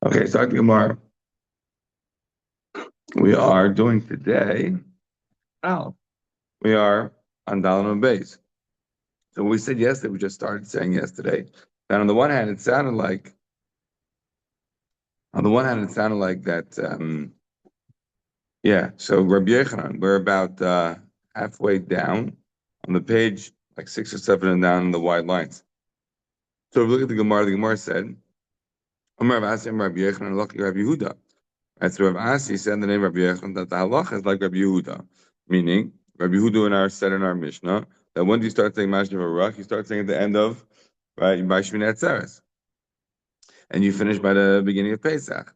Okay, so Gemara, we are doing today. Oh, we are on Dalam base. So we said yesterday, we just started saying yesterday. And on the one hand, it sounded like, that. Yeah. So Rabbi Yechanan, we're about halfway down on the page, like 6 or 7 and down in the wide lines. So if we look at the Gemara said, Amar Rav Asi, Amar Rabbi Yechanan, Lach Rabbi Yehuda. Right, so Rav Asi said in the name of Rabbi Yechanan that the halacha is like Rabbi Yehuda, meaning Rabbi Yehuda said in our Mishnah that when do you start saying Mashiach Baruch, you start saying at the end of by Shmini Atzeres, and you finish by the beginning of Pesach.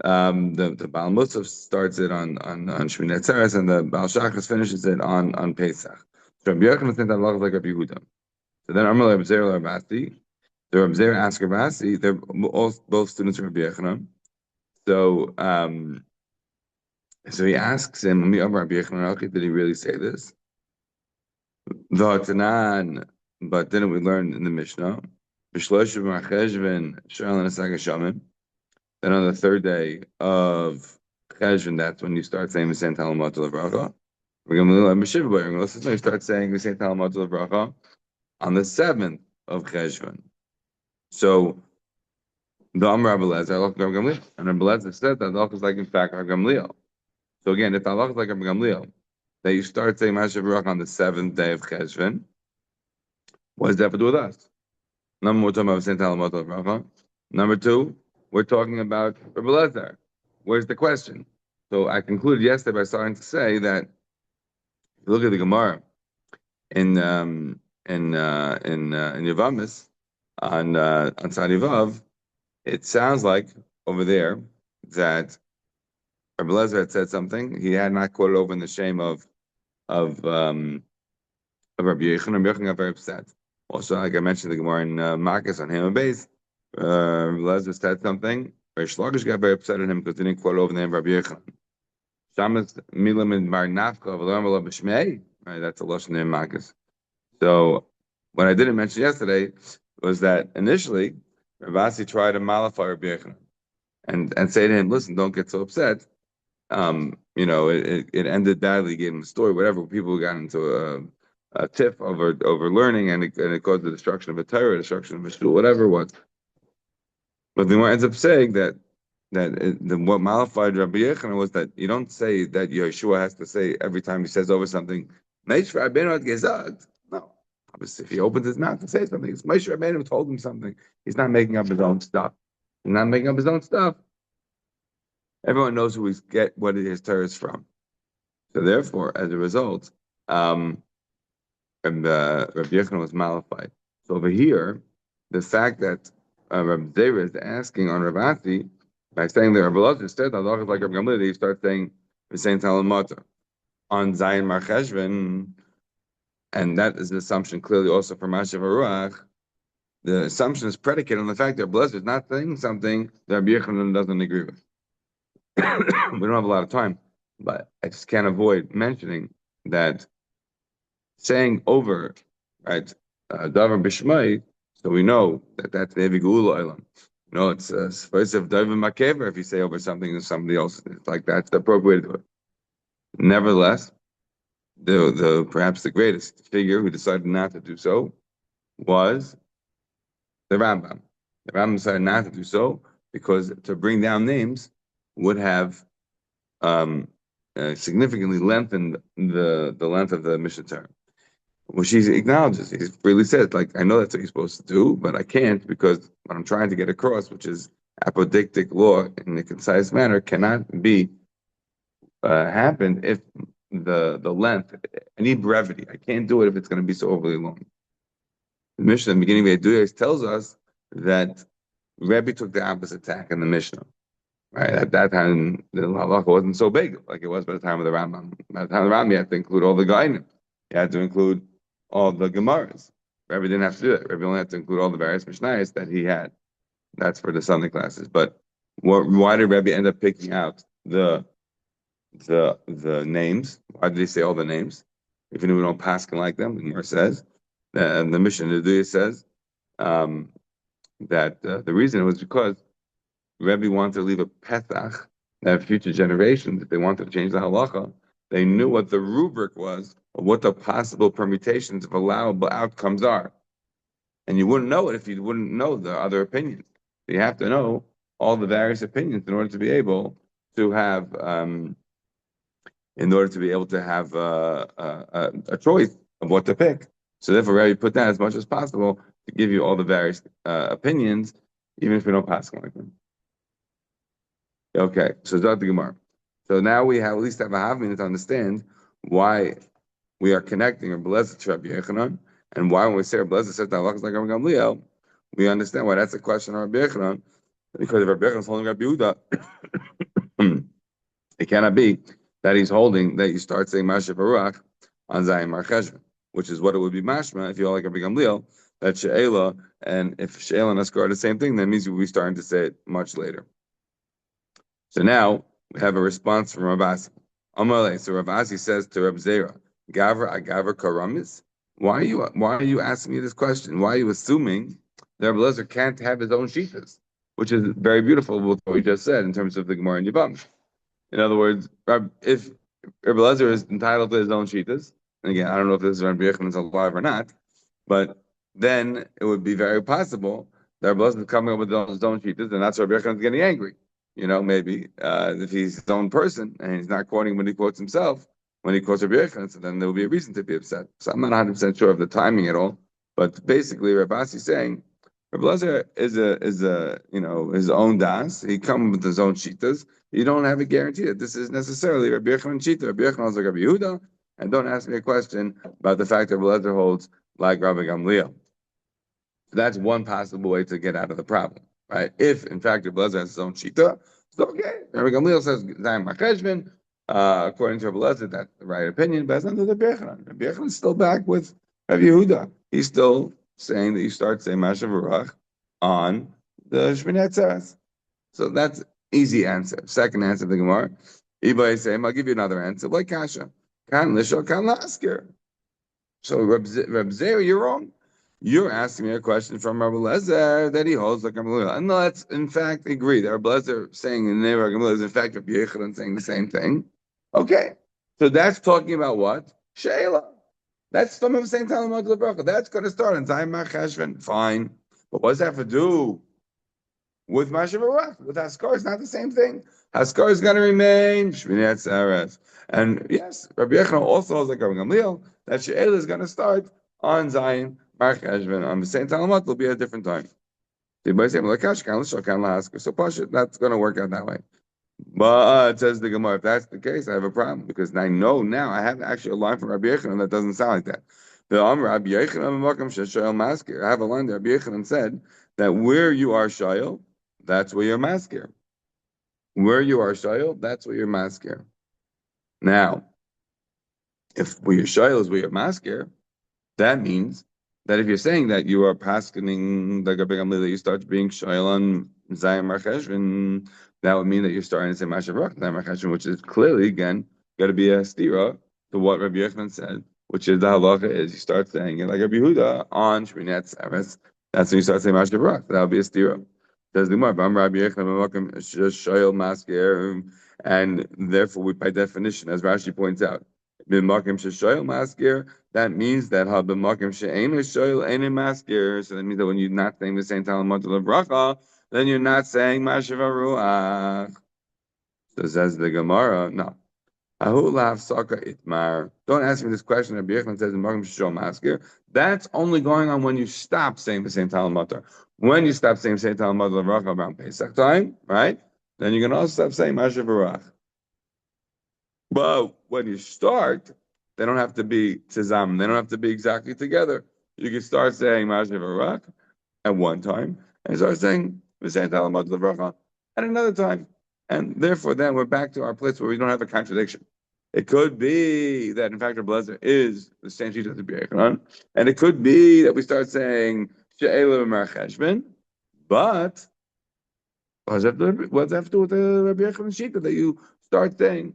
The Baal Musaf starts it on Shmini Atzeres, and the Baal Shachas finishes it on Pesach. So Rabbi Yechanan said that halacha is like Rabbi Yehuda. So then Amar Rabbi Zera Rabbi Asi, the Rabbi Zera asked Rabbi Asi, they're both students of Rabbi Yechanan. So he asks him, did he really say this? V'hatanan, but didn't we learn in the Mishnah? Then on the third day of Cheshvan, that's when you start saying V'sein Talamot Levracha. We're going to learn B'shiva, we're going to start saying V'sein Talamot Levracha on the 7th of Cheshvan. So the Amar Rabbi Lezer, and Rabbi Lezer said that the halach is like in fact Rabbi Gamliel. So again, if the halach is like Rabbi Gamliel, that you start saying Mashiach Baruch on the 7th day of Cheshvan, what does that have to do with us? Number one, we're talking about Saint Talamot Baruch. Number two, we're talking about Rabbi Lezer. Where's the question? So I concluded yesterday by starting to say that if you look at the Gemara in Yavamis on Tzadi Vav, it sounds like over there that Rabbi Lezer had said something. He had not quoted over in the shame of Rabbi Yechon. Rabbi Yechon got very upset. Also, like I mentioned, the Gemara in Marcus on Haman Beis, Rabbi Lezer said something. Rish Lakish got very upset at him because he didn't quote over the name of Rabbi Yechon. Shamas Milam and Mar Nafka of Alam B'Shmei. Right, that's a lashon name Marcus. So what I didn't mention yesterday was that initially Ravasi tried to mollify Rabbi Yechon and say to him, "Listen, don't get so upset." It ended badly. Gave him a story, whatever. People got into a tiff over learning, and it caused the destruction of a Torah, destruction of a shul, whatever it was. But the Gemara ends up saying that what mollified Rabbi Yechon was that you don't say that Yeshua has to say every time he says over something, Meish Rabbeinu gesagt. No, obviously, if he opens his mouth to say something, it's Meish Rabbeinu told him something. He's not making up his own stuff. He's not making up his own stuff. Everyone knows what his Torah is from. So therefore, as a result, Rabbi Yechon was mollified. So over here, the fact that Rabbi Zera is asking on Rav Asi by saying that Rabbi Lezer said that Allah is like Rabbi Gamliel, he starts saying V'sein Talamata on Zayin Mar Cheshvan, and that is the assumption clearly also for Mashiach Baruch. The assumption is predicated on the fact that Rabbi Lezer is not saying something that Rabbi Yechon doesn't agree with. We don't have a lot of time, but I just can't avoid mentioning that saying over, right, Davar Bishmai, so we know that that's the Evi Geula Olam. It's first of Davar Makever if you say over something to somebody else. It's like that's the appropriate way to do it. Nevertheless, the perhaps the greatest figure who decided not to do so was the Rambam. The Rambam decided not to do so because to bring down names would have significantly lengthened the length of the Mishnah term, which he acknowledges. He freely says, like, I know that's what you're supposed to do, but I can't because what I'm trying to get across, which is apodictic law in a concise manner, cannot be happened if the length. I need brevity. I can't do it if it's going to be so overly long. The Mishnah, in the beginning of Eduyos, tells us that Rebbe took the opposite tack in the Mishnah. Right, at that time, the halacha wasn't so big like it was by the time of the Rambam. By the time of the Rambam, you had to include all the Gainim. You had to include all the Gemaras. Rebbe didn't have to do that. Rebbe only had to include all the various Mishnayos that he had. That's for the Sunday classes. But why did Rebbe end up picking out the names? Why did he say all the names? Even if we don't paskin like them, the Gemara says, and the Mishnah Neduya says that the reason was because Rebbe wanted to leave a petach that future generations, if they wanted to change the halacha, they knew what the rubric was, or what the possible permutations of allowable outcomes are. And you wouldn't know it if you wouldn't know the other opinions. So you have to know all the various opinions in order to be able to have, a choice of what to pick. So therefore, Rebbe put that as much as possible to give you all the various opinions, even if we don't pass like them. Okay, so Zot the Gemara. So now we have at least have a half minute to understand why we are connecting Rabbi Elazar to Rabbi Yechanan, and why when we say Rabbi Elazar says that Allah is like Rabbi Gamliel, we understand why that's a question of Rabbi Yechanan, because if Rabbi Yechanan is holding Rabbi Yehuda, it cannot be that he's holding that you start saying Masha Baruch on Zayin Mar Cheshvan, which is what it would be mashma if you're like Rabbi Gamliel, that She'ela, and if She'ela and Askar are the same thing, that means we'll be starting to say it much later. So now we have a response from Rav Asi. Amalei. So Rav Asi says to Reb Zera, Gavra Agavar Karamis. Why are you asking me this question? Why are you assuming that Reb Elazar can't have his own shitas? Which is very beautiful with what we just said in terms of the Gemara and Yibam. In other words, if Reb Elazar is entitled to his own shitas, and again, I don't know if this is Rabbi Yechanan is alive or not, but then it would be very possible that Reb Elazar is coming up with his own shitas, and that's why Rabbi Yechanan is getting angry. Maybe if he's his own person and he's not quoting when he quotes himself, when he quotes Rabbi Yechanan, so then there will be a reason to be upset. So I'm not 100% sure of the timing at all, but basically Rabbi Asi is saying Rabbi Elazar is his own das. He comes with his own shitas. You don't have a guarantee that this is necessarily Rabbi Yechanan shita. Rabbi Yechanan is like Rabbi Yehuda, and don't ask me a question about the fact that Rabbi Elazar holds like Rabbi Gamliel. So that's one possible way to get out of the problem. Right? If in fact Rabbi Elazar has his own shita, so okay. Rabbi Gamliel says Zayin Mar Cheshvan. According to Rabbi Elazar, that's the right opinion, but it's not the Rabbi Yechanan. Rabbi Yechanan is still back with Rabbi Yehuda. He's still saying that you start saying Masha V'Ruach on the Shmini Atzeres. So that's easy answer. Second answer of the Gemara. Ibay saying, I'll give you another answer. Like Kasha, Kan Lishol Kan Lasker. So Reb Zera, you're wrong. You're asking me a question from Rabbi Elazar that he holds like Rabbi Elazar. And let's, in fact, agree that Rabbi Elazar saying in the name of Rabbi Elazar is in fact Rabbi Yechanan saying the same thing. Okay. So that's talking about what? She'ela. That's from the same time of the bracha. That's going to start in Zayin Mar Cheshvan. Fine. But what does that have to do with Masha V'Ruach? With Haskar, it's not the same thing. Haskar is going to remain Shmini Atzeres. And yes, Rabbi Yechanan also holds like Rabbi Gamliel that She'ela is going to start on Zayin Mar Cheshvan. On the same Talmud, it'll be a different time. So Pasha, that's going to work out that way. But says the Gemara, if that's the case, I have a problem because I know now I have actually a line from Rabbi Yechanan that doesn't sound like that. Rabbi Yechanan I have a line that Rabbi Yechanan said that where you are shayil, that's where you're maskir. Where you are shayil, that's where you're maskir. Now, if where you're shayil is where you're maskir, that means that if you're saying that you are paskening like a big that you start being shayil on Zayin Mar Cheshvan, that would mean that you're starting to say Masha V'Ruach Zayin Mar Cheshvan, which is clearly again got to be a stira to what Rabbi Yechanan said, which is the halacha is you start saying it like Rabbi Yehuda on Shmini Atzeres. That's when you start saying Masha V'Ruach. That would be a stira. Says the Gemara, Rabbi Yechanan shayil masker, and therefore we by definition, as Rashi points out, that means that so that means that when you're not saying the same Talmud of bracha, then you're not saying Masha V'Ruach. So says the Gemara, no. Don't ask me this question. Rabbi Yechanan says in Makim Shishol Masker. That's only going on when you stop saying the same Talmud. When you stop saying the same Talmud of bracha around Pesach time, right? Then you can also stop saying Masha V'Ruach. But when you start, they don't have to be tzizam. They don't have to be exactly together. You can start saying Masha V'Ruach at one time, and start saying V'sein Talmud L'Bracha at another time. And therefore, then we're back to our place where we don't have a contradiction. It could be that, in fact, Rabbi Elazar is the same sheet as the B'Yechanan, and it could be that we start saying She'ela Mar Cheshvan, but what's that have to do with the Rabbi Yechanan sheet that you start saying?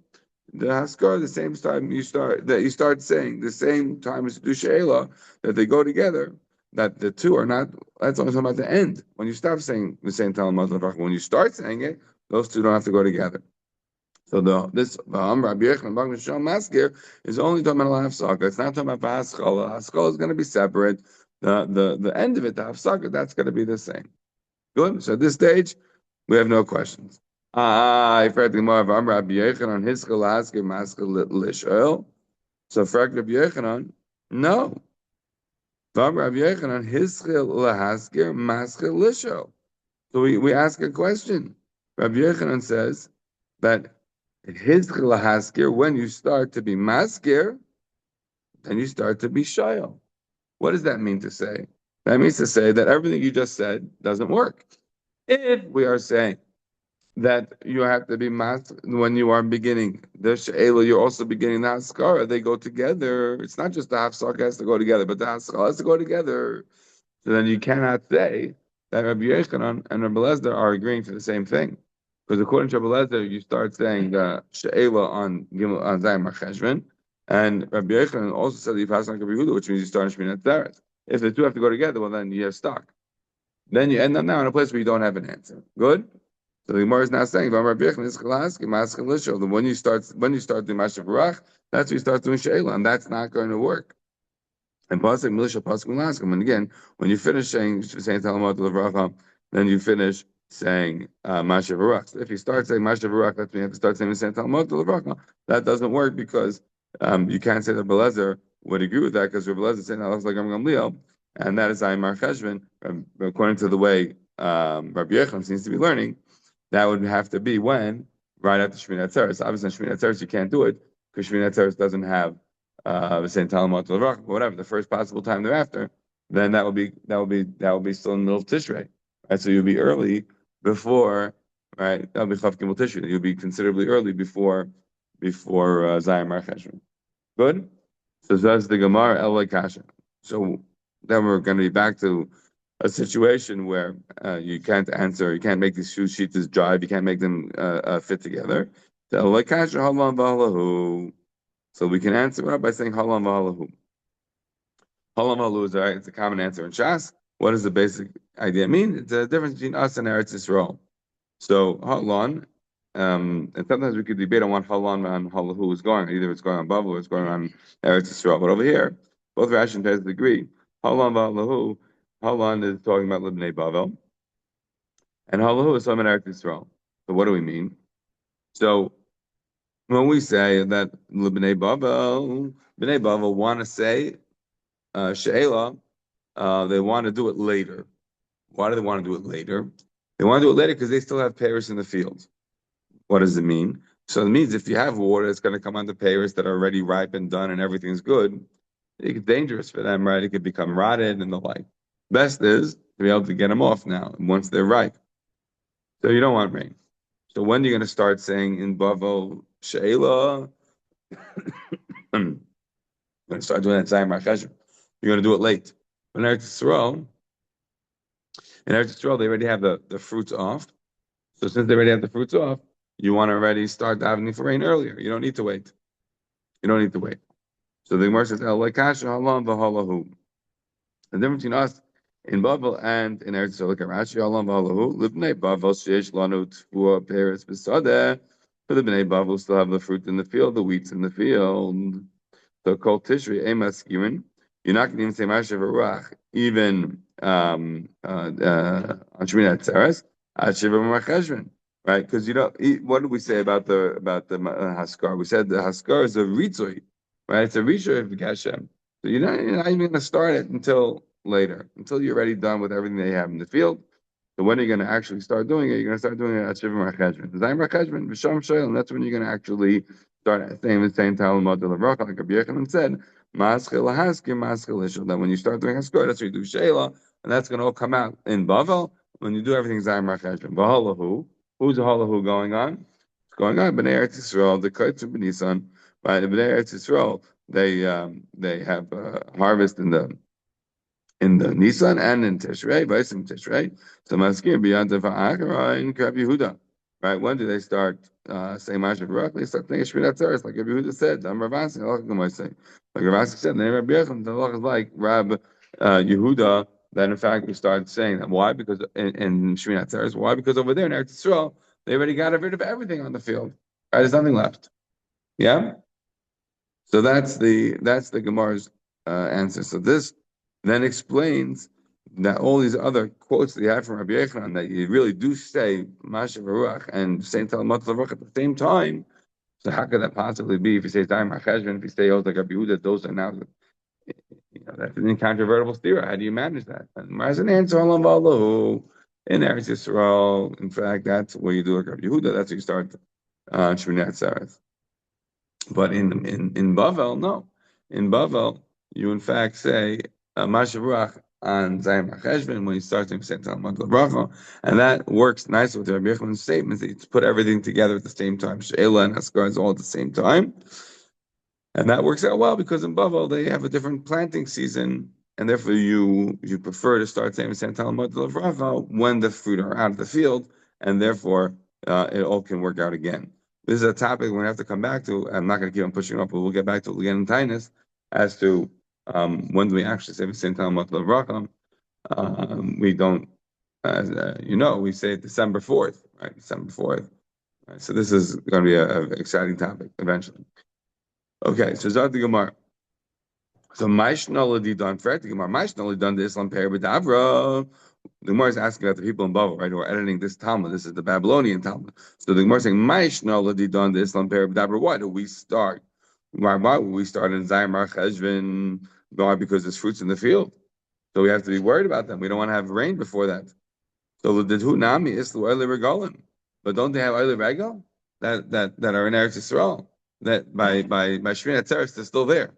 The Haskar, the same time you start saying the same time as the She'ela, that they go together. that the two are not. That's only talking about the end. When you stop saying the same Talmud Levach, when you start saying it, those two don't have to go together. So this Rabbi Yechon Bag Mishal Maskir is only talking about Hafsaka. It's not talking about Haskala. Haskala is going to be separate. The end of it, the Hafsaka, that's going to be the same. Good. So at this stage, we have no questions. I've heard the Gemara of Rabbi Yechon on his Haskir Maskir Lishol. So for Rabbi Yechanan, no. Rabbi Yechanan, Hischil Lahaskir, Maskir Lisho. So we ask a question. Rabbi Yechanan says that Hischil Lahaskir, when you start to be Maskir, then you start to be Shayel. What does that mean to say? That means to say that everything you just said doesn't work. If we are saying that you have to be mas when you are beginning the she'ela, you're also beginning the haskara. They go together. It's not just the hafsaka has to go together, but the haskara has to go together. So then you cannot say that Rabbi Yechanan and Rabbi Lezer are agreeing to the same thing, because according to Rabbi Lezer, you start saying the she'ela on Gimel on Zayim Cheshvan, and Rabbi Yechanan also said you pass on Rabbi Yehuda, which means you start on Shmini Atzeres. If the two have to go together, well then you're stuck. Then you end up now in a place where you don't have an answer. Good. So the Gemara is now saying, that when you start doing Mashav Barach, that's when you start doing She'ela, and that's not going to work. And Pasuk Milisha Pasuk Milaskim, and again, when you finish saying Talamot Levracha, then you finish saying Mashav Barach. So if you start saying Mashav Barach, that's when you have to start saying Talamot Levracha. That doesn't work because you can't say that Belezer would agree with that, because Belezer is saying Allah like Gamliel, and that is Aymar Cheshvan, according to the way Rabbi Yechon seems to be learning. That would have to be when? Right after Shmini Atzeres. Obviously, in Shmini Atzeres, you can't do it because Shmini Atzeres doesn't have the same Talmud Levrach, but whatever, the first possible time thereafter, then that would be still in the middle of Tishrei. Right? So you'll be early before, right? That'll be Chav Gimel Tishrei. You'll be considerably early before Zayim Mar Cheshvan. Good? So that's the Gemara El Kasha. So then we're going to be back to a situation where you can't make these two sheets jive, you can't make them fit together. So we can answer it by saying halam v'halahu. Halam v'halahu is it's a common answer in Shas. What does the basic idea mean? It's a difference between us and Eretz Yisrael. So halan, and sometimes we could debate on what halan and halahu is going. Either it's going on Bavel or it's going on Eretz Yisrael. But over here, both Rashi and Tez agree. Halan v'halahu. Halan is talking about Libnei Bavel, and Halahu is talking about Eretz Yisrael. So what do we mean? So when we say that Bnei Bavel want to say She'ela, they want to do it later. Why do they want to do it later? They want to do it later because they still have Paris in the field. What does it mean? So it means if you have water that's going to come onto Paris that are already ripe and done and everything's good, it's dangerous for them, right? It could become rotted and the like. Best is to be able to get them off now once they're ripe. So you don't want rain. So when are you going to start saying in Bavel She'ela? I'm going to start doing that Zayim Cheshvan. You're going to do it late. In Eretz Yisrael, they already have the fruits off. So since they already have the fruits off, you want to already start davening for rain earlier. You don't need to wait. So the Gemara says, El Kasha Halam v'Halahu. The difference between us in Bavel and in Eretz Yisrael, Rashi Halam v'Halahu, Libnei Bavel sheish lanu tvua peretz b'sadeh. For the Bnei Bavel still have the fruit in the field, the wheat's in the field. So called Tishri Emas Girin. You're not going to even say Mashav Ruach, even on Shmini Atzeres, Shiva Mar Cheshvan, right? Because what did we say about the Haskar? We said the Haskar is a ritzoi, right? It's a ritzoi of Geshem. So you're not even going to start it until later, until you're already done with everything they have in the field. So when are you going to actually start doing it? You're going to start doing it at Shiva Mar Cheshvan. Zayim Mar Cheshvan, V'sham Shoyel, and that's when you're going to actually start saying the same Talmud of Rav, like Rabbi Yechanan said, Maschil Haskir, Maschil Ishel. That when you start doing Haskor, that's what you do Sheila, and that's going to all come out in Bavel when you do everything Zayim Mar Cheshvan. V'halahu, who's the halahu going on? It's going on Bnei Eretz Yisrael, the Kaitz B'Nisan, by the Bnei Eretz Yisrael. They have harvest in the Nisan and in Tishrei, Vaisim Tishrei. So Maskir beyond the Va'akara in Rabbi Yehuda. Right? When do they start saying Mashav Baruch? They start thinking Shmini Atzeres, like Rabbi Yehuda said. I'm Ravasi, like Ravasi said. The name of Rabbi Yechon, the Allah is like Rab Yehuda, that in fact we started saying that. Why? Because in Shmini Atzeres, why? Because over there in Eretz Yisrael, they already got rid of everything on the field. Right? There's nothing left. Yeah. So that's the Gemara's answer. So this then explains that all these other quotes that you have from Rabbi Yochanan that you really do say Masha Baruch and Saint Talmud Baruch at the same time. So how could that possibly be if you say Daim HaCheshvan, if you say like Rabbi Yehuda, those are now that's an incontrovertible theory. How do you manage that? And as an answer, in Eretz Yisrael, in fact, that's where you do like Rabbi Yehuda. That's where you start Shmini Atzeres. But in Bavel, no. In Bavel, you in fact say Masharuach on Zayim HaCheshvan when you start to say Talmud Bracha, and that works nicely with Rabbi Yochanan's statements that you put everything together at the same time. She'ela and Haskar is all at the same time. And that works out well because in Bavel they have a different planting season, and therefore you prefer to start saying Talmud Bracha when the fruit are out of the field, and therefore it all can work out again. This is a topic we're going to have to come back to. I'm not going to keep on pushing up, but we'll get back to it again in Taanit as to when do we actually say V'sein Talmud L'Vracham. We don't, as we say December 4th, right? December 4th. Right? So this is going to be an exciting topic eventually. Okay, so Zot the Gemara. So Maishnaladi done for the Gemara. Maishnaladi done the Islam Peribadavra. The Gemara is asking about the people in Babel, right, who are editing this Talmud. This is the Babylonian Talmud. So the Gemara is saying, Maishnaladi done the Islam Peribadavra. Why do we start? Why would we start in Zayim Cheshvan? Why? Because there's fruits in the field. So we have to be worried about them. We don't want to have rain before that. So the Didhu Nami is the Oile Regalim. But don't they have Oile Regal that are in Eretz Yisrael? That by Shmini Atzeres, they're still there.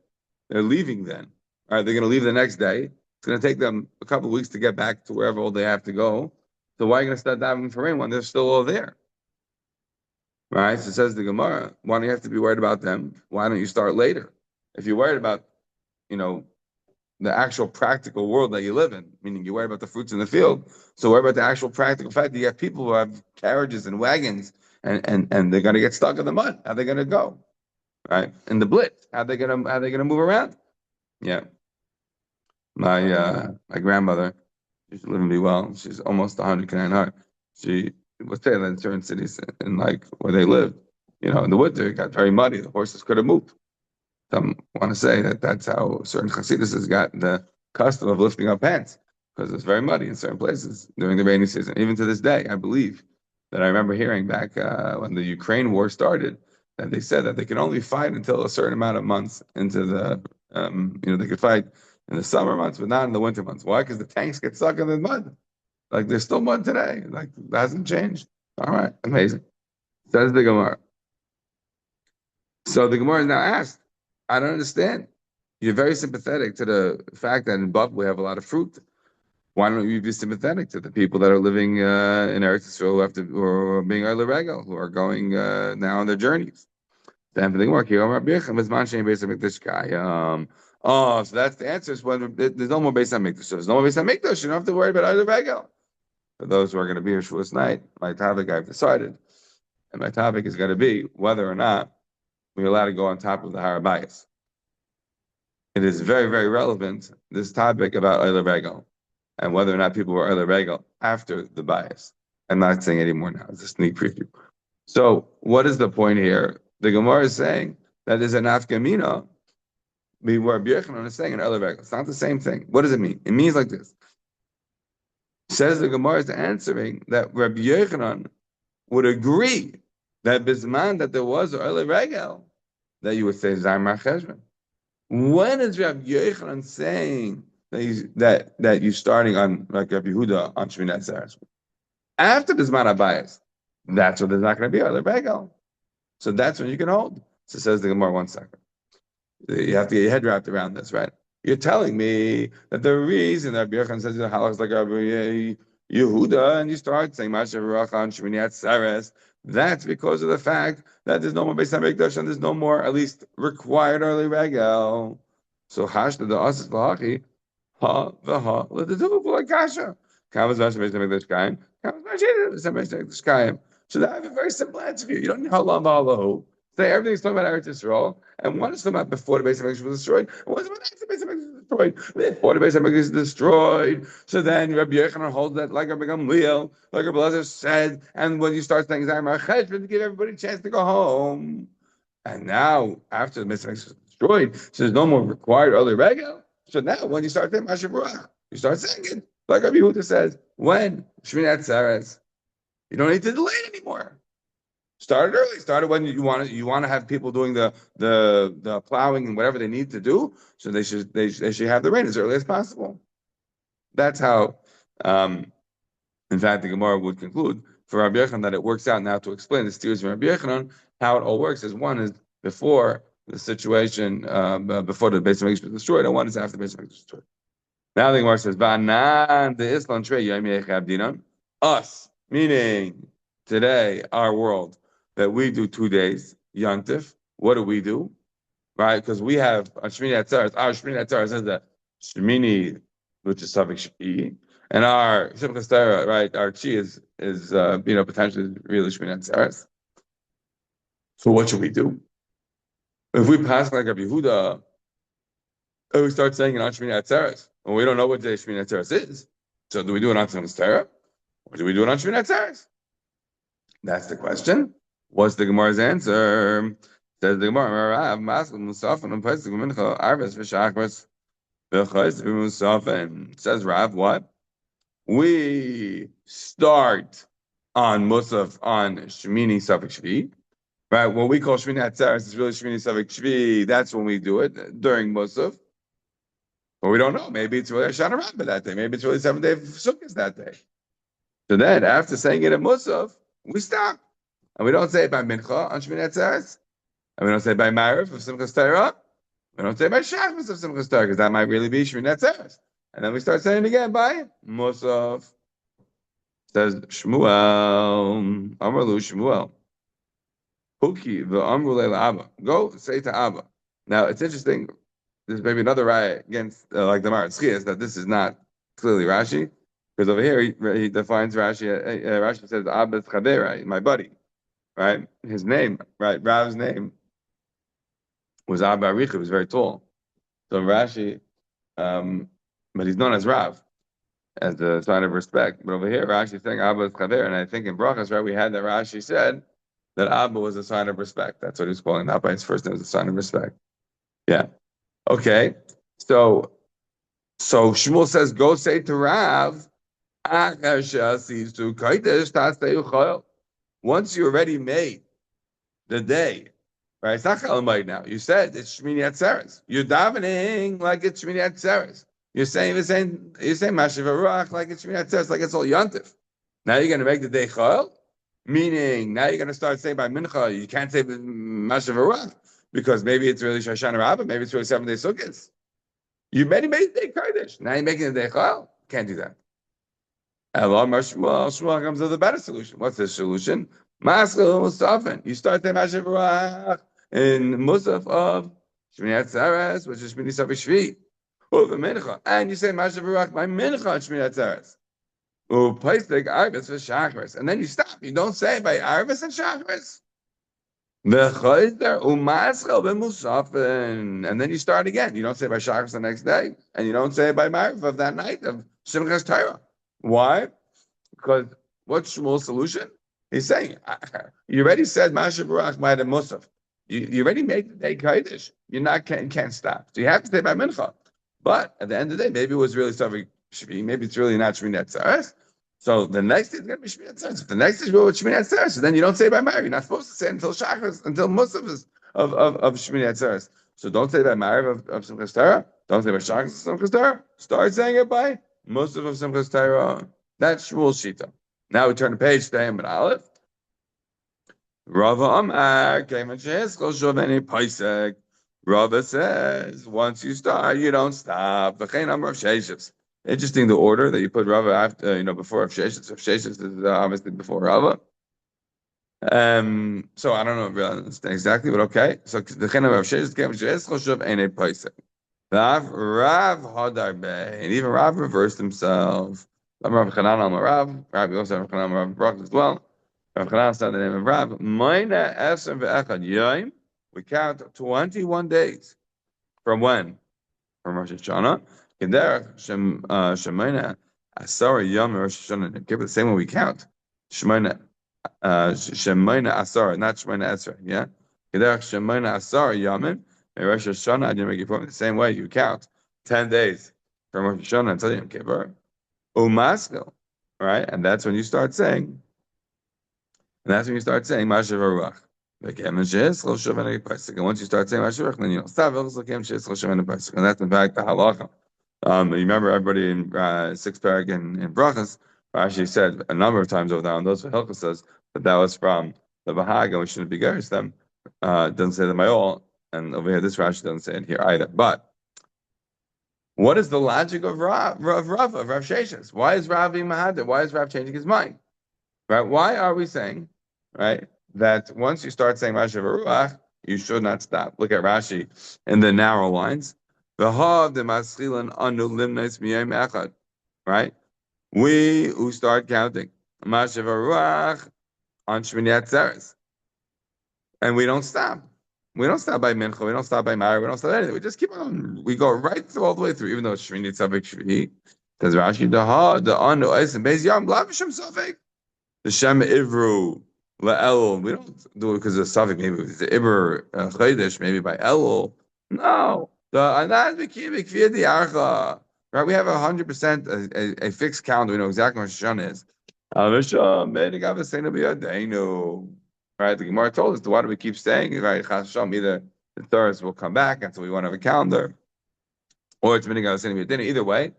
They're leaving then. All right, they're going to leave the next day. It's going to take them a couple of weeks to get back to wherever all they have to go. So why are you going to start diving for rain when they're still all there? Right? So it says the Gemara, why do you have to be worried about them? Why don't you start later? If you're worried about, the actual practical world that you live in, meaning you're worried about the fruits in the field, so worry about the actual practical fact that you have people who have carriages and wagons and they're going to get stuck in the mud. How are they going to go? Right? In the blitz, how are they going to move around? Yeah. My grandmother, she should live and be well. She's almost 100 can heart. She would say that in certain cities in like where they lived, in the winter it got very muddy. The horses couldn't move. Some want to say that that's how certain Hasidus has gotten the custom of lifting up pants because it's very muddy in certain places during the rainy season. Even to this day, I believe that I remember hearing back when the Ukraine war started that they said that they can only fight until a certain amount of months into the, they could fight in the summer months, but not in the winter months. Why? Because the tanks get stuck in the mud. Like there's still mud today. Like that hasn't changed. All right, amazing. Says the Gemara. So the Gemara is now asked, I don't understand. You're very sympathetic to the fact that in Bab we have a lot of fruit. Why don't you be sympathetic to the people that are living in Eretz Yisrael who are being Eile Regel, who are going now on their journeys? Then for the Oh, so that's the answer. Is when there's no more Beis Hamikdash. There's no more Beis Hamikdash. You don't have to worry about Eile Regel. For those who are going to be here Shavuos night, my topic I've decided, and my topic is going to be whether or not we're allowed to go on top of the Harabayas. It is very, very relevant, this topic about Eile Regel, and whether or not people were Eile Regel after the bias. I'm not saying anymore now. It's a sneak preview. So what is the point here? The Gemara is saying that there's an Afkamina, where Rabbi Yochanan is saying an Eile Regel. It's not the same thing. What does it mean? It means like this. Says the Gemara is answering that Rabbi Yochanan would agree that Bisman that there was Eile Regel, that you would say Zayim Cheshvan. When is Rabbi Yochanan saying that you're starting on like Rabbi Yehuda on Shmini Atzeres? After the Zman HaBayis, that's when there's not going to be Eile Regel. So that's when you can hold. So says the Gemara, 1 second. You have to get your head wrapped around this, right? You're telling me that the reason that Rabbi Yochanan says the halachas like Rabbi Yehuda and you start saying Masha Baruch on Shmini Atzeres, that's because of the fact that there's no more Beis Hamikdash and there's no more at least required Eile Regel. So Hashda the Asas Lahachi Ha v'ha l'deduvu like Kasha. Kamas Masha Beis Hamikdash Kaim. Kamas Masha Beis Hamikdash Kaim. So I have a very simple answer for you. You don't need Halam V'Halahu. Say everything's talking about Eretz Yisrael, and one is talking about before the Beis Hamikdash was destroyed, and one is about after the Beis Hamikdash was destroyed. Before the Beis Hamikdash is destroyed, so then Rabbi Yochanan holds that like Rabbi Gamliel, like Rabbi Elazar said, and when you start saying Zayim Archet, to give everybody a chance to go home. And now, after the Beis Hamikdash is destroyed, so there's no more required early regel. So now, when you start saying Mashiv Ruach, you start saying it like Rabbi Yehuda says, when Shmini Atzeres, you don't need to delay it anymore. Start it early. Start it when you want to have people doing the plowing and whatever they need to do. So they should have the rain as early as possible. That's how, in fact, the Gemara would conclude for Rabbi Yochanan that it works out now to explain the steers of Rabbi Yochanan. How it all works is one is before the situation, before the Beis Hamikdash was destroyed, and one is after the Beis Hamikdash was destroyed. Now the Gemara says, "Va'nan the Islam trey yomei chabdinan." Us, meaning today, our world, that we do 2 days, Yantif. What do we do? Right? Because we have a Shmini Atzeres. Our Shmini Atzeres is the Shmini, which is suffix Sh'i. And our Simchas Torah, right, our Chi is potentially really Shmini Atzeres. So what should we do? If we pass like Rabbi Yehuda, and we start saying it on Shmini Atzeres, and we don't know what day Shmini Atzeres is, so do we do it on Simchas Torah? Or do we do it on Shmini Atzeres? That's the question. What's the Gemara's answer? Says the Gemara, Rav Maskel Musafan and Pesach Mincha Arves V'Shachris V'Chayis V'Musafan. Says Rav, what? We start on Musaf on Shemini Safek Shvi. Right? What we call Shmini Atzeres is really Shmini Safek Shvi. That's when we do it during Musaf. But we don't know. Maybe it's really Shana Rabbah that day. Maybe it's really 7 days of Sukkot that day. So then, after saying it at Musaf, we stop. And we don't say it by Mincha on Shmini Atzeres. And we don't say by Ma'ariv of Simchas Torah. We don't say by Shabbos of Simchas Torah, because that might really be Shmini Atzeres. And then we start saying it again by Musaf. Says Shmuel, Amrlu Shmuel. Huki v'amru le'la Abba. Go say to Abba. Now, it's interesting. There's maybe another raya against, like the Marat Schias, that this is not clearly Rashi. Because over here, he defines Rashi. Rashi says, Abba Chavera, my buddy. Right? His name, right? Rav's name was Abba Aricha. He was very tall. So Rashi, but he's known as Rav, as a sign of respect. But over here, Rashi is saying Abba Chavera. And I think in Brachas, right, we had that Rashi said that Abba was a sign of respect. That's what he was calling Abba. His first name was a sign of respect. Yeah. Okay. So Shmuel says, go say to Rav, once you already made the day, right? It's not Chalamayid now. You said it's Shmini Atzeres. You're davening like it's Shmini Atzeres. You're saying Mashiv Ruach like it's Shmini Atzeres, like it's all Yontif. Now you're going to make the day Chol, meaning now you're going to start saying by Mincha, you can't say Mashiv Ruach because maybe it's really Shoshana Rabbah, maybe it's really 7 day Sukkot. You already made the day Kodesh. Now you're making the day Chol. Can't do that. Shmuel comes with a better solution. What's the solution? Maskil Musafin. You start the Mashiv Ruach in Musaf of Shmini Atzeres, which is Shmini Safek Shvi. Over Mincha. And you say Mashiv Ruach by Mincha on Shmini Atzeres. U'paistik Arvis v'Shachris. And then you stop. You don't say by Arvis and Shachris. V'chayzer u'maskil v'musafin. And then you start again. You don't say by Shachris the next day. And you don't say by Ma'ariv of that night of Simchas Torah. Why? Because what's Shmuel's solution? He's saying, you already said Mashiv Ruach by the Musaf. You already made the day Kodesh. You can't stop. So you have to say by Mincha. But at the end of the day, maybe it was really Safek Shvi. Maybe it's really not Shmini Atzeres. So the next day is going to be Shmini Atzeres. If the next day is really Shmini Atzeres, so then you don't say by Ma'ariv. You're not supposed to say until Shachris, until Musaf is of Shmini Atzeres. So don't say by Ma'ariv of Simchas Torah. Don't say by Shachris of Simchas Torah. Start saying it by Musaf of Simchas Torah. That's Shmuel's Shita. Now we turn the page to Amud Aleph. Rava Amar came and Sheiskol Shoveni Paisek. Rava says, once you start, you don't stop. V'chein Amar of Sheishis. Interesting the order that you put Rava after, before of Sheishis. Of Sheishis is obviously before Rava. So I don't know really understand exactly, but okay. So the V'chein Amar of Sheishis came and Sheiskol Shoveni Paisek. Rav Hadar Bey, and even Rav reversed himself. Rav Chanan Amar Rav. We also have Chanan Amar Rav as well. Rav Chanan said the name of Rav. Moina Esem Ve'echad Yom. We count 21 days from when? from Rosh Hashanah. Kederach Shemona Asara Yom Rosh Hashanah. Give it the same way we count. Shemona Asara, not Shemona Esrei. Yeah. Kederach Shemona Asara Yamin Rosh Hashanah. I didn't make it the same way you count 10 days from Rosh Hashanah until Yom Kippur. Umaskil, right? And that's when you start saying. And that's when you start saying Mashav Aruach. And once you start saying Mashav Aruach, then you know stop. And that's in fact the halacha. You remember everybody in sixth parak in Brachas, Rashi said a number of times over there on those Hilchos says that was from the Bahag, and we shouldn't be garish them. Doesn't say them at all, and over here this Rashi doesn't say it here either. But what is the logic of Rav Sheshes? Why is Rav being Mahadir? Why is Rav changing his mind? Right? Why are we saying, right, that once you start saying Mashav Ruach, you should not stop? Look at Rashi in the narrow lines. Right? We who start counting Mashav Ruach on Shmini Atzeres, and we don't stop. We don't stop by Mincha. We don't stop by Mara. We don't stop anything. We just keep on. We go right through all the way through, even though it's Shmini Tzavik Shvi. Because Rashi the Anu Eis and Beis Yom Glavishim Tzavik. The Shem Ivru La'el. We don't do it because of Safik. Maybe it's the Ibr Chaydish. Maybe by Elul. No. The Anad B'Kivik Via the Archa. Right. We have 100% a fixed calendar. We know exactly what Shana is. Right. The Gemara told us. Why do we keep saying? Right. Chasham. Either the Thursday will come back until we won't have a calendar, or it's Minig Avasenu B'Yadenu. Either way.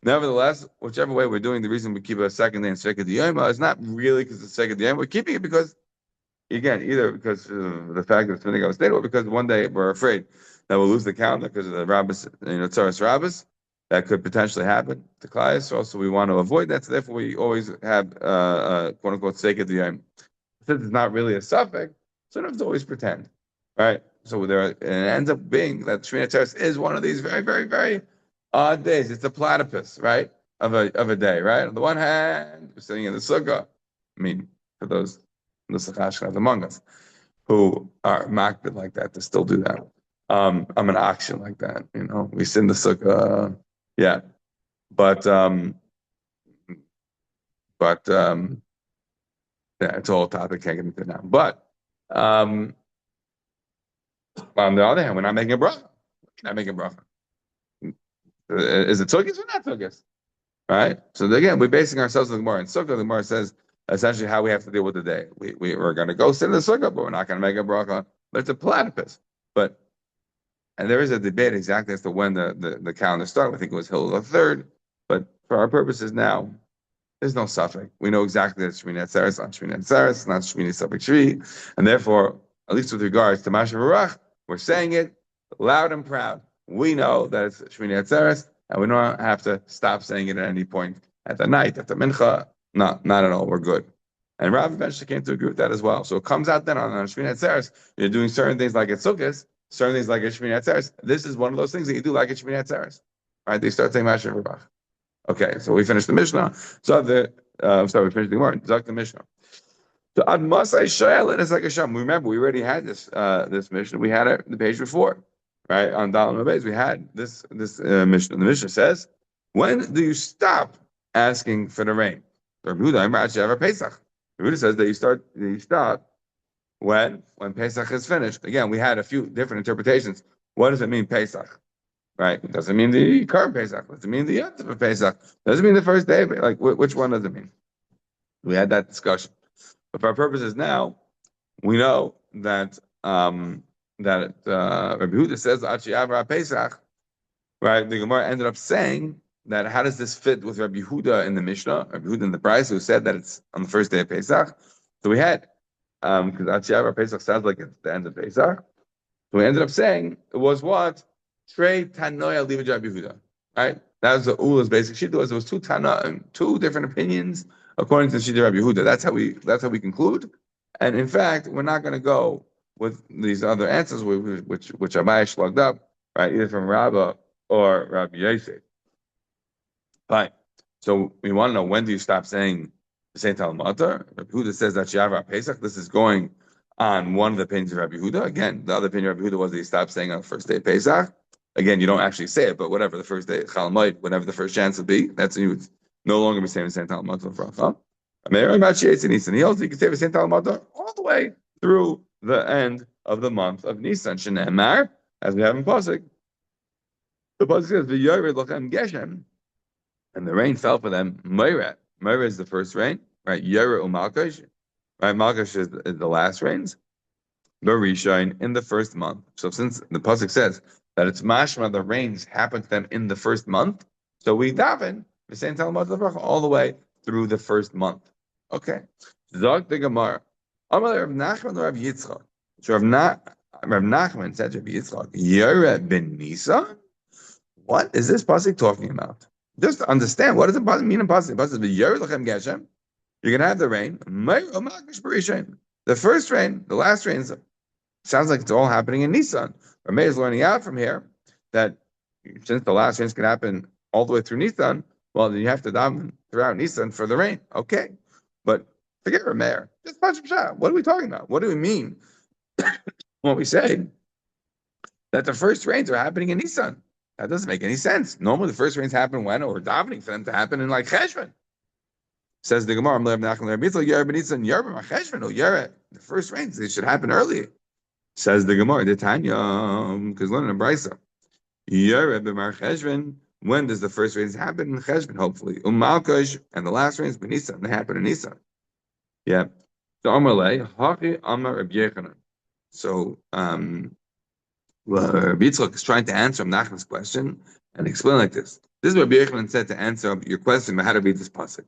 Nevertheless, whichever way we're doing, the reason we keep a second day in Seked Yoma is not really because it's Seked Yoma. We're keeping it because, again, either because of the fact that it's Minig Avasenu, or because one day we're afraid that we'll lose the calendar because of the Rabbis, Tzaras Rabbis. That could potentially happen to Klai Yisrael, so we want to avoid that. So therefore, we always have quote unquote Seked Yoma. Since it's not really a suffix, so you don't have to always pretend, right? So it ends up being that Shmini Atzeres is one of these very, very, very odd days. It's a platypus, right, of a day, right? On the one hand, we're sitting in the sukkah. I mean, for those Nusach among us who are makbid like that, to still do that. I'm an auction like that, we sit in the sukkah, yeah, but yeah, it's a whole topic. Can't get into it now. But on the other hand, we're not making a bracha. We're not making a bracha. Is it sukkahs or not sukkahs? Right. So again, we're basing ourselves on the Gemara. And Sukkah, the Gemara says essentially how we have to deal with the day. We're going to go sit in the sukkah, but we're not going to make a bracha. But it's a platypus. And there is a debate exactly as to when the calendar started. I think it was Hillel the third. But for our purposes now, there's no suffix. We know exactly that it's Shmini Atzeres, not Shmini Atzeres, not Shmini Safek Shvi. And therefore, at least with regards to Mashav Aruach, we're saying it loud and proud. We know that it's Shmini Atzeres, and we don't have to stop saying it at any point at the night, at the mincha. No, not at all. We're good. And Rav eventually came to agree with that as well. So it comes out then on Shmini Atzeres, you're doing certain things like at Sukkot, certain things like at Shmini Atzeres. This is one of those things that you do like at Shmini Atzeres. Right? They start saying Mashav Aruach. Okay, so we finished the Mishnah. So we finished the Gemara. Zak the Mishnah. So Ad Masai Shayel and Esak Hashem. Remember, we already had this Mishnah. We had it the page before, right? On Dalam Abayz, we had this Mishnah. The Mishnah says, when do you stop asking for the rain? Rabbi Yehuda Pesach. Rabbi Yehuda says that you stop when Pesach is finished. Again, we had a few different interpretations. What does it mean, Pesach? Right? It doesn't mean the current Pesach. Does it mean the Yom Tov Pesach? Does it mean the first day? Like, which one does it mean? We had that discussion. But for our purposes now, we know that Rabbi Yehuda says Achiyavra Pesach. Right? The Gemara ended up saying that how does this fit with Rabbi Yehuda in the Mishnah? Rabbi Yehuda in the Brayso who said that it's on the first day of Pesach. So we had because Achiyavra Pesach sounds like it's the end of Pesach. So we ended up saying it was what? Trey Tanoya Liva Rabbi Yehuda. Right? That was the Ula's basic shita. There was two different opinions according to the shita Rabbi Yehuda. That's how we conclude. And in fact, we're not going to go with these other answers which Abaye slugged up, right? Either from Rabbah or Rabbi Yosef. Fine. So we want to know, when do you stop saying Saint Talmatar? Rabbi Yehuda says that Shiavra Pesach. This is going on one of the opinions of Rabbi Yehuda. Again, the other opinion of Rabbi Yehuda was that he stopped saying on the first day of Pesach. Again, you don't actually say it, but whatever the first day, Chalamayit, whatever the first chance would be, that's you would no longer be saying the same Talmud of Bracha. He also you can say the same Talmud all the way through the end of the month of Nisan. Shenemar, as we have in Pasuk. The Pasuk says, "V'yored lachem geshem," and the rain fell for them. Meira, Meira is the first rain, right? Yera u'malkash, right? Malkash is the last rains. Rishon in the first month. So since the pasuk says that it's mashma, the rains happen to them in the first month, so we daven the same Talmud all the way through the first month. Okay. Zog the Gemara. Amar Rav Nachman Rav Yitzchak. So Rav Nachman said to Rav Yitzchak, Yere ben Nisan? What is this pasuk talking about? Just to understand, what does it mean in pasuk? Pasuk the Yere lachem geshem. You're gonna have the rain. The first rain, the last rains. Sounds like it's all happening in Nisan. Rameh is learning out from here that since the last rains can happen all the way through Nisan, well, then you have to daven throughout Nisan for the rain. Okay, but forget Rameh. Just Pashut. What are we talking about? What do we mean when we say that the first rains are happening in Nisan? That doesn't make any sense. Normally, the first rains happen when, or we're davening for them to happen in like Cheshvan. Says the Gemara, the first rains, they should happen earlier. Says the Gemara, the Tanya, because learning a brisa. When does the first rains happen in Cheshvan? Hopefully, Malkash, and the last rains in Nisan. They happen in Nisan. Yeah. So Amalei, Haki Amar Reb Yechanan. So Rabbi Yitzchak is trying to answer Nachman's question and explain like this. This is what Rabbi Yechanan said to answer your question about how to read this pasuk.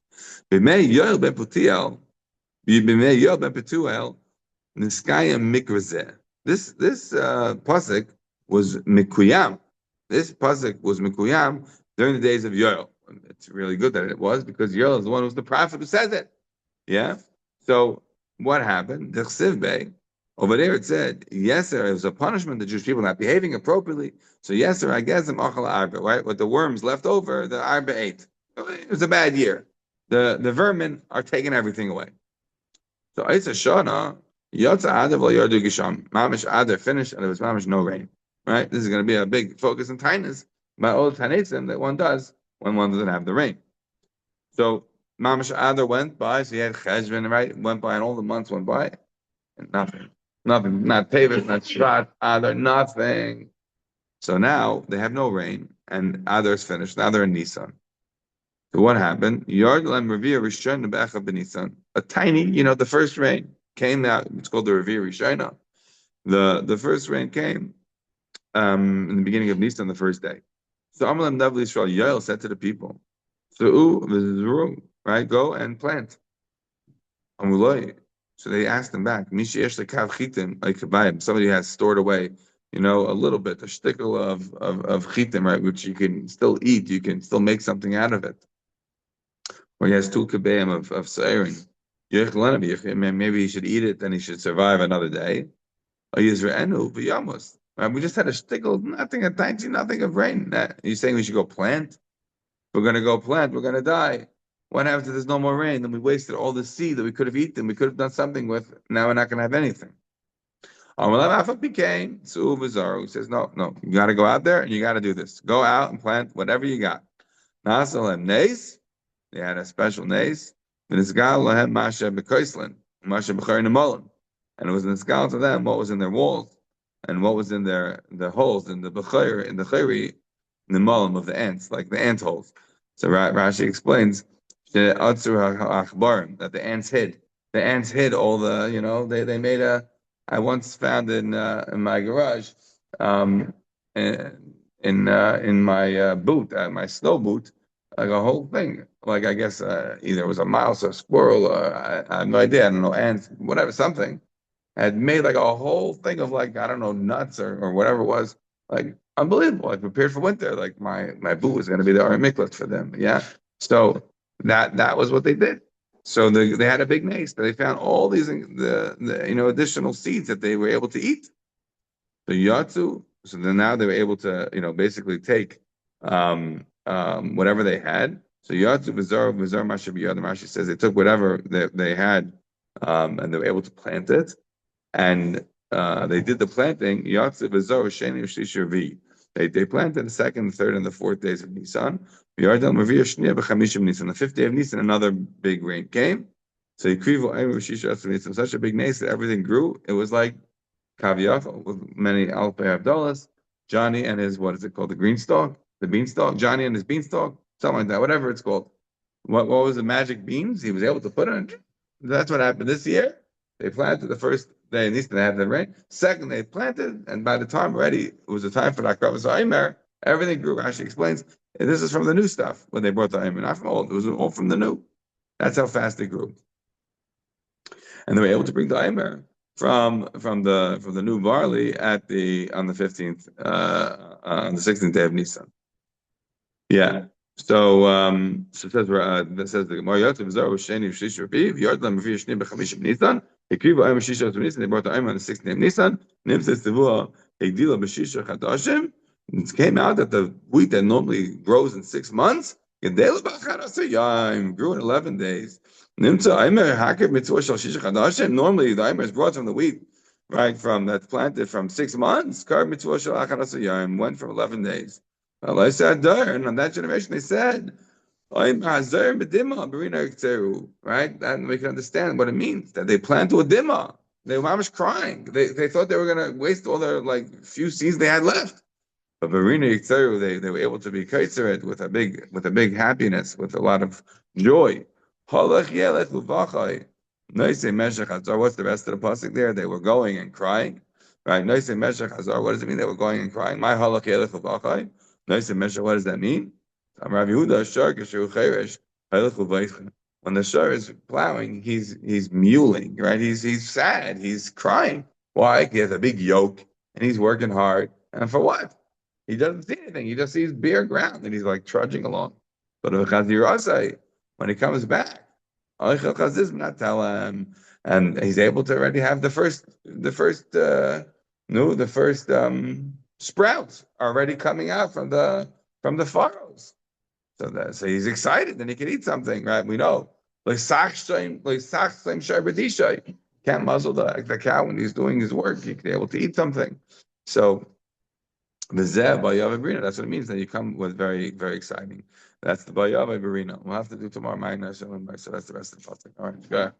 B'mei Yoel ben Putiel, b'mei Yoel ben Petuel, Niskaya Mikrazeh. This pasuk was mikuyam. This pasuk was mikuyam during the days of Yoel. It's really good that it was because Yoel is the one who's the prophet who says it. Yeah. So what happened? The Chsiv Bey over there it said yeser. It was a punishment the Jewish people not behaving appropriately. So yeser, I guess, achal arba, right? What the worms left over, the arba ate. It was a bad year. The vermin are taking everything away. So it's a shana. Yotza Adav lo yardu gisham. Mamish Adav finished, and there was mamish no rain. Right? This is going to be a big focus in Taanit by all the Taanitim that one does when one doesn't have the rain. So mamish Adav went by, so he had Cheshvan, right? Went by, and all the months went by, and nothing. Nothing. Not Tevis, not Shvat, Adar, nothing. So now they have no rain, and Adar is finished. Now they're in Nisan. So what happened? Yard lem Revia Rishon Nebecha b'Nisan. A tiny, the first rain came out. It's called the Revia Rishona. The first rain came in the beginning of Nisan, the first day. So Amalam Navli Yisrael Yael said to the people, "So right, go and plant." Amuloi. So they asked him back. Mishi Yesh Lekav Chitim Kabayim. Somebody has stored away, a little bit, a shtickle of chitim, right, which you can still eat. You can still make something out of it. Or he has two kabayim of seirin. Maybe he should eat it, then he should survive another day. Right? We just had a shtickle, a tiny nothing of rain. You're saying we should go plant? We're going to go plant, we're going to die. What happens if there's no more rain? Then we wasted all the seed that we could have eaten, we could have done something with. Now we're not going to have anything. He says, no, you got to go out there and you got to do this. Go out and plant whatever you got. They had a special nace. And it was nisgal to them what was in their walls and what was in the holes in the bechayr, in the chayri, in the molim of the ants, like the ant holes. So Rashi explains that the ants hid. The ants hid all the, they made I once found in my garage, in my boot, my snow boot, like a whole thing. Like I guess either it was a mouse or a squirrel, or I have no idea. I don't know, ants, whatever, something had made like a whole thing of like I don't know nuts or whatever it was. Like unbelievable. I prepared for winter. Like my boot was going to be the miklat for them. Yeah. So that was what they did. So they had a big mace. They found all these the additional seeds that they were able to eat. So yatsu. So then now they were able to basically take whatever they had. So yatsu v'zar mashav yad. Rashi says they took whatever they had and they were able to plant it, and they did the planting. Yatsu v'zar sheni u'shlish revi. They planted the second, the third, and the fourth days of Nisan. On the fifth day of Nisan, another big rain came. So such a big nace that everything grew. It was like Kaviyach with many Alpei Abdallahs. Johnny and his, what is it called? The green stalk? The beanstalk? Johnny and his beanstalk? Something like that, whatever it's called. What was the magic beans? He was able to put on. That's what happened this year. They planted the first day, at least they had the rain. Second, they planted, and by the time already, it was the time for the Akravas Aimer. Everything grew. Rashi explains, and this is from the new stuff when they brought the Aimer, not from old. It was all from the new. That's how fast it grew, and they were able to bring the Aimer from the new barley on the 15th on the 16th day of Nisan. Yeah. So it says that says the Gemara Yotzim Zar was Sheni Shlish Rabiv Yard Lam Ravi Shni B'Chamish Nisan Hekrivu Ayim Shisha Nisan. They brought the Ayim on the 16th day of Nisan. Nim says Tivua Hegdila B'Shisha Chadashim. It came out that the wheat that normally grows in 6 months Gedela B'Charasa Yayim grew in 11 days. Nimtza Ayim Hakev Mitzvah Shal Shisha Chadashim. Normally the Ayim is brought from the wheat, right, from that's planted from 6 months. Kar Mitzvah Shal Acharasa Yayim went from 11 days. Well, I said, and on that generation they said, right? And we can understand what it means that they planned to a dimma. They were almost crying. They thought they were going to waste all their few seeds they had left. But Barina Yikteru, they were able to be kaitzered with a big happiness, with a lot of joy. What's the rest of the pasuk there? They were going and crying. Right? What does it mean they were going and crying? My halach yelech l'vachai. What does that mean? When the shar is plowing, he's mewling, right? He's sad, he's crying. Why? He has a big yoke and he's working hard. And for what? He doesn't see anything. He just sees bare ground and he's trudging along. But when he comes back, and he's able to already have the first sprouts already coming out from the furrows. So he's excited, and he can eat something, right? We know. Can't muzzle the cow when he's doing his work. He's able to eat something. So that's what it means that you come with very, very exciting. That's the Bayav Barina. We'll have to do tomorrow. So that's the rest of the topic. All right, go ahead.